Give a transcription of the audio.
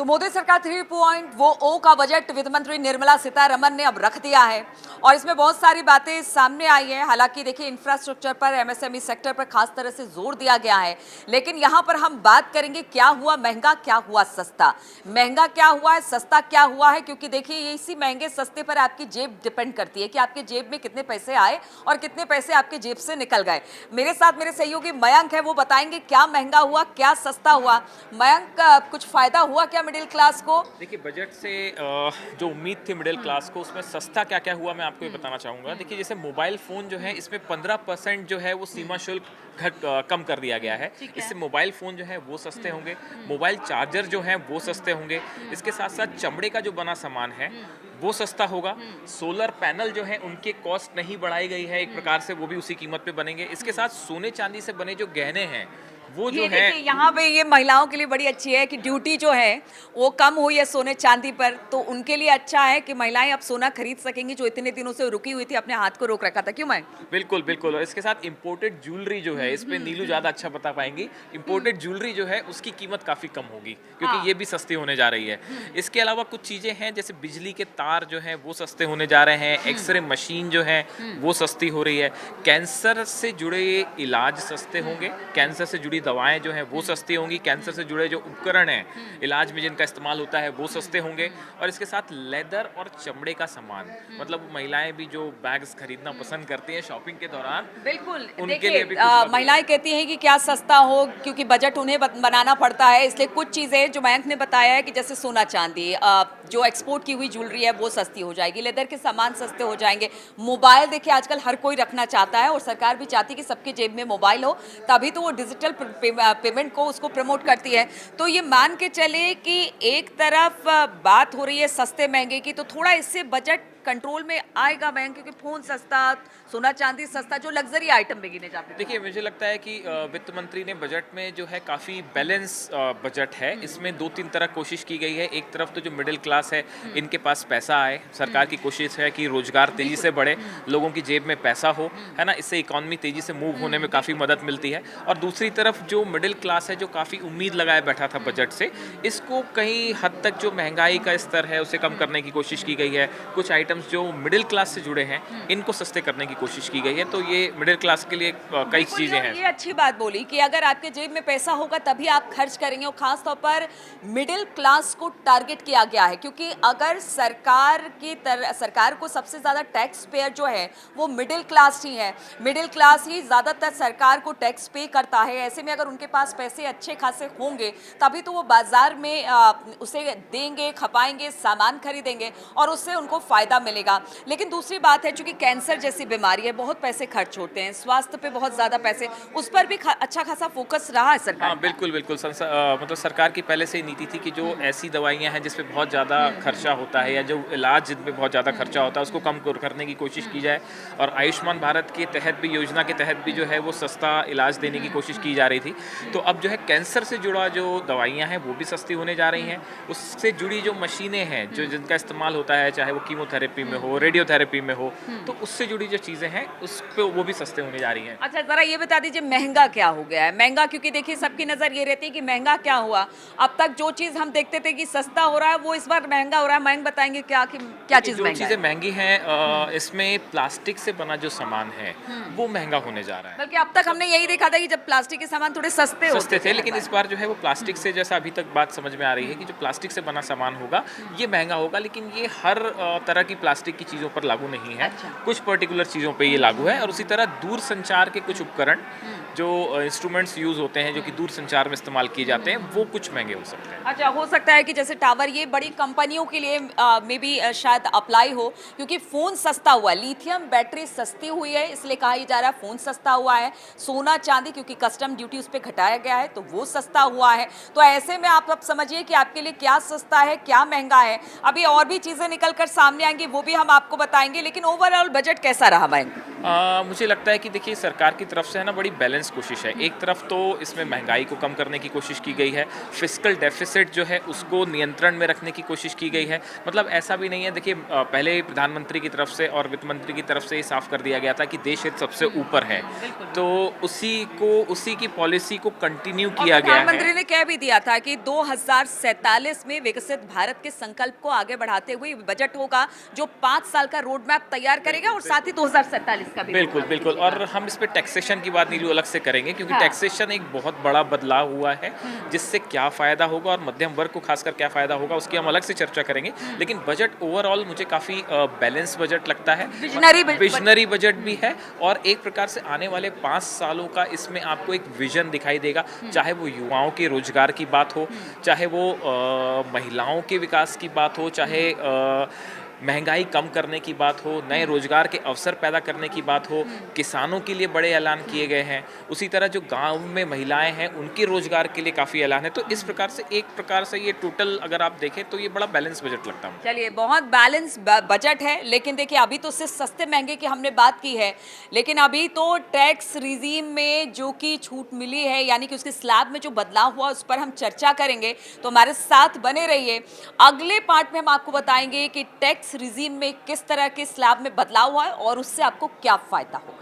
तो मोदी सरकार 3.0 का बजट वित्त मंत्री निर्मला सीतारमण ने अब रख दिया है और इसमें बहुत सारी बातें सामने आई हैं। हालांकि देखिए, इंफ्रास्ट्रक्चर पर, एमएसएमई सेक्टर पर खास तरह से जोर दिया गया है, लेकिन यहां पर हम बात करेंगे क्या हुआ महंगा, क्या हुआ सस्ता। महंगा क्या हुआ है, सस्ता क्या हुआ है, क्योंकि देखिए इसी महंगे सस्ते पर आपकी जेब डिपेंड करती है कि आपके जेब में कितने पैसे आए और कितने पैसे आपके जेब से निकल गए। मेरे साथ मेरे सहयोगी मयंक है, वो बताएंगे क्या महंगा हुआ, क्या सस्ता हुआ। मयंक, कुछ फायदा हुआ क्या मिडिल क्लास को? देखिए, बजट से जो उम्मीद थी मिडिल क्लास को, उसमें सस्ता क्या क्या हुआ मैं आपको ये बताना चाहूँगा। देखिए, जैसे मोबाइल फ़ोन जो है, इसमें 15% जो है वो सीमा शुल्क कम कर दिया गया है। इससे मोबाइल फ़ोन जो है वो सस्ते होंगे, मोबाइल चार्जर जो है वो सस्ते होंगे। इसके साथ साथ चमड़े का जो बना सामान है वो सस्ता होगा। सोलर पैनल जो है उनके कॉस्ट नहीं बढ़ाई गई है, एक प्रकार से वो भी उसी कीमत पे बनेंगे। इसके साथ सोने चांदी से बने जो गहने हैं वो जो ये है, देखिए, यहाँ पे ये महिलाओं के लिए बड़ी अच्छी है कि ड्यूटी जो है वो कम हुई है सोने चांदी पर, तो उनके लिए अच्छा है कि महिलाएं अब सोना खरीद सकेंगी, जो इतने दिनों से रुकी हुई थी, अपने हाथ को रोक रखा था। क्यों मैं बिल्कुल, बिल्कुल। और इसके साथ इम्पोर्टेड ज्वेलरी जो है, इस पे नीलू ज़्यादा अच्छा बता पाएँगी। इम्पोर्टेड ज्वेलरी जो है, उसकी कीमत काफ़ी कम होगी, क्योंकि ये भी सस्ती होने जा रही है। इसके अलावा कुछ चीज़ें हैं, जैसे बिजली के तार जो हैं, वो सस्ते होने जा रहे हैं। एक्स-रे मशीन जो है, वो सस्ती हो रही है। कैंसर से जुड़े इलाज सस्ते होंगे, कैंसर से जुड़ी दवाएँ जो हैं, वो सस्ती होंगी। कैंसर से जुड़े जो उपकरण हैं, इलाज में जिनका इस्तेमाल होता है, वो सस्ते होंगे। और इसके साथ लेदर और चमड़े का सामान, मतलब महिलाएँ भी जो बैग्स खरीदना पसंद करती हैं शॉपिंग के दौरान, बिल्कुल उनके देखिए, लिए भी कुछ ना कुछ। महिलाएं कहती हैं कि क्या सस्ता हो, क्योंकि बजट उन्हें बनाना पड़ता है, इसलिए कुछ चीज़ें जो मयंक ने बताया है कि जैसे सोना चांदी, जो एक्सपोर्ट की हुई ज्वेलरी है वो सस्ती हो जाएगी, लेदर के सामान सस्ते हो जाएंगे। मोबाइल देखिए आजकल हर कोई रखना चाहता है और सरकार भी चाहती है कि सबके जेब में मोबाइल हो, तभी तो वो डिजिटल पेमेंट को उसको प्रमोट करती है। तो ये मान के चले कि एक तरफ बात हो रही है सस्ते महंगे की, तो थोड़ा इससे बजट कंट्रोल में आएगा बैंक, क्योंकि फोन सस्ता, सोना चांदी सस्ता, जो लग्जरी आइटम में गिने जाते हैं। देखिए, मुझे लगता है कि वित्त मंत्री ने बजट में जो है काफ़ी बैलेंस बजट है। इसमें 2-3 तरह कोशिश की गई है। एक तरफ तो जो मिडिल क्लास है, इनके पास पैसा आए। सरकार की कोशिश है कि रोजगार तेज़ी से बढ़े, लोगों की जेब में पैसा हो, है ना? इससे इकॉनमी तेज़ी से मूव होने में काफ़ी मदद मिलती है। और दूसरी तरफ जो मिडिल क्लास है, जो काफ़ी उम्मीद लगाए बैठा था बजट से, इसको कहीं हद तक जो महंगाई का स्तर है, उसे कम करने की कोशिश की गई है। कुछ आइटम्स जो मिडिल क्लास से जुड़े हैं, इनको सस्ते करने की कोशिश की गई है। तो ये मिडिल क्लास के लिए कई बिल्कुल, चीज़ें हैं। ये अच्छी बात बोली कि अगर आपके जेब में पैसा होगा तभी आप खर्च करेंगे, और खास तौर पर मिडिल क्लास को टारगेट किया गया है, क्योंकि अगर सरकार को सबसे ज़्यादा टैक्स पेयर जो है वो मिडिल क्लास ही है। मिडिल क्लास ही ज़्यादातर सरकार को टैक्स पे करता है। ऐसे में अगर उनके पास पैसे अच्छे खासे होंगे तभी तो वो बाजार में उसे देंगे, खपाएंगे, सामान खरीदेंगे और उससे उनको फ़ायदा मिलेगा। लेकिन दूसरी बात है, चूंकि कैंसर जैसी बीमारी है, बहुत पैसे खर्च होते हैं, स्वास्थ्य पे बहुत ज़्यादा पैसे, उस पर भी अच्छा खासा फोकस रहा है सरकार हाँ, का। बिल्कुल, बिल्कुल। मतलब सरकार की पहले से ही नीति थी कि जो ऐसी दवाइयाँ हैं जिस पे बहुत ज़्यादा खर्चा होता है, या जो इलाज जिन पे बहुत ज़्यादा खर्चा होता है, उसको कम करने की कोशिश की जाए। और आयुष्मान भारत के तहत भी, योजना के तहत भी जो है वो सस्ता इलाज देने की कोशिश की जा रही थी। तो अब जो है कैंसर से जुड़ा जो दवाइयाँ हैं वो भी सस्ती होने जा रही हैं। उससे जुड़ी जो मशीनें हैं, जो जिनका इस्तेमाल होता है, चाहे वो कीमोथेरेपी में हो, रेडियोथेरेपी में हो, तो उससे जुड़ी जो चीज़ें हैं उस पे वो भी सस्ते होने जा रही हैं। अच्छा, ज़रा ये बता दीजिए महँगा क्या हो गया है? महँगा, क्योंकि देखिए सबकी नज़र ये रहती है कि महँगा क्या हुआ? अब तक जो चीज़ हम देखते थे कि सस्ता हो रहा है, वो इस बार महँगा हो रहा है। मयंक बताएँगे क्या कि क्या देखिए, चीज़ जो महँगा चीज़ें है? महँगी हैं, इसमें प्लास्टिक से बना जो सामान है, वो महँगा होने जा रहा है। बल्कि अब तक हमने यही देखा था कि जब प्लास्टिक के सामान थोड़े सस्ते सस्ते होते थे थे, हर लेकिन बार। इस बार जो है वो प्लास्टिक से, जैसा अभी तक बात समझ में आ रही है कि जो प्लास्टिक से बना सामान होगा, ये महँगा होगा। लेकिन ये हर तरह की प्लास्टिक की चीज़ों पर लागू नहीं है। अच्छा। कुछ पर्टिकुलर चीज़ों पे ये लागू है। और उसी तरह दूरसंचार के कुछ उपकरण, जो इंस्ट्रूमेंट्स यूज़ होते हैं, जो कि दूरसंचार में इस्तेमाल किए जाते हैं, वो कुछ महँगे हो सकते हैं। अच्छा, हो सकता है कि जैसे टावर, ये बड़ी कंपनियों के लिए मे बी शायद अप्लाई हो, क्योंकि फ़ोन सस्ता हुआ, लिथियम बैटरी सस्ती हुई है, इसलिए कहा ही जा रहा है फ़ोन सस्ता हुआ है। सोना चांदी, क्योंकि कस्टम ड्यूटी उस पे घटाया गया है, तो वो सस्ता हुआ है। तो ऐसे में आप अब समझिए कि आपके लिए क्या सस्ता है, क्या महंगा है। अभी और भी चीज़ें निकल कर सामने आएंगी, वो भी हम आपको बताएंगे, लेकिन ओवरऑल बजट कैसा रहा बैंक? मुझे लगता है कि देखिए सरकार की तरफ से है ना बड़ी बैलेंस कोशिश है। एक तरफ तो इसमें महंगाई को कम करने की कोशिश की गई है, फिस्कल डेफिसिट जो है उसको नियंत्रण में रखने की कोशिश की गई है। मतलब ऐसा भी नहीं है, देखिए पहले ही प्रधानमंत्री की तरफ से और वित्त मंत्री की तरफ से ये साफ कर दिया गया था कि देश हित सबसे ऊपर है, तो उसी की पॉलिसी को कंटिन्यू और किया गया है। प्रधानमंत्री ने कह भी दिया था कि 2047 में विकसित भारत के संकल्प को आगे बढ़ाते हुए बजट होगा जो 5 साल का रोड मैप तैयार करेगा और साथ ही 2047 का भी बिल्कुल रोड मैप बिल्कुल। और हम इस पे टैक्सेशन की बात नीलू अलग से करेंगे, क्योंकि हाँ। टैक्सेशन एक बहुत बड़ा बदलाव हुआ है जिससे क्या फ़ायदा होगा और मध्यम वर्ग को खासकर क्या फ़ायदा होगा उसकी हम अलग से चर्चा करेंगे। लेकिन बजट ओवरऑल मुझे काफ़ी बैलेंस बजट लगता है, विजनरी बजट भी है, और एक प्रकार से आने वाले 5 सालों का इसमें आपको एक विजन दिखाई देगा, चाहे वो युवाओं के रोजगार की बात हो, चाहे वो महिलाओं के विकास की बात हो, चाहे महंगाई कम करने की बात हो, नए रोजगार के अवसर पैदा करने की बात हो, किसानों के लिए बड़े ऐलान किए गए हैं, उसी तरह जो गांव में महिलाएं हैं उनके रोजगार के लिए काफ़ी ऐलान है। तो इस प्रकार से एक प्रकार से ये टोटल अगर आप देखें तो ये बड़ा बैलेंस बजट लगता है मुझे। चलिए, बहुत बैलेंस बजट है, लेकिन देखिए अभी तो सिर्फ सस्ते महंगे की हमने बात की है, लेकिन अभी तो टैक्स रिजीम में जो कि छूट मिली है, यानी कि उसके स्लैब में जो बदलाव हुआ उस पर हम चर्चा करेंगे, तो हमारे साथ बने रहिए। अगले पार्ट में हम आपको बताएंगे कि टैक्स रिजीम में किस तरह के स्लैब में बदलाव हुआ है और उससे आपको क्या फायदा होगा।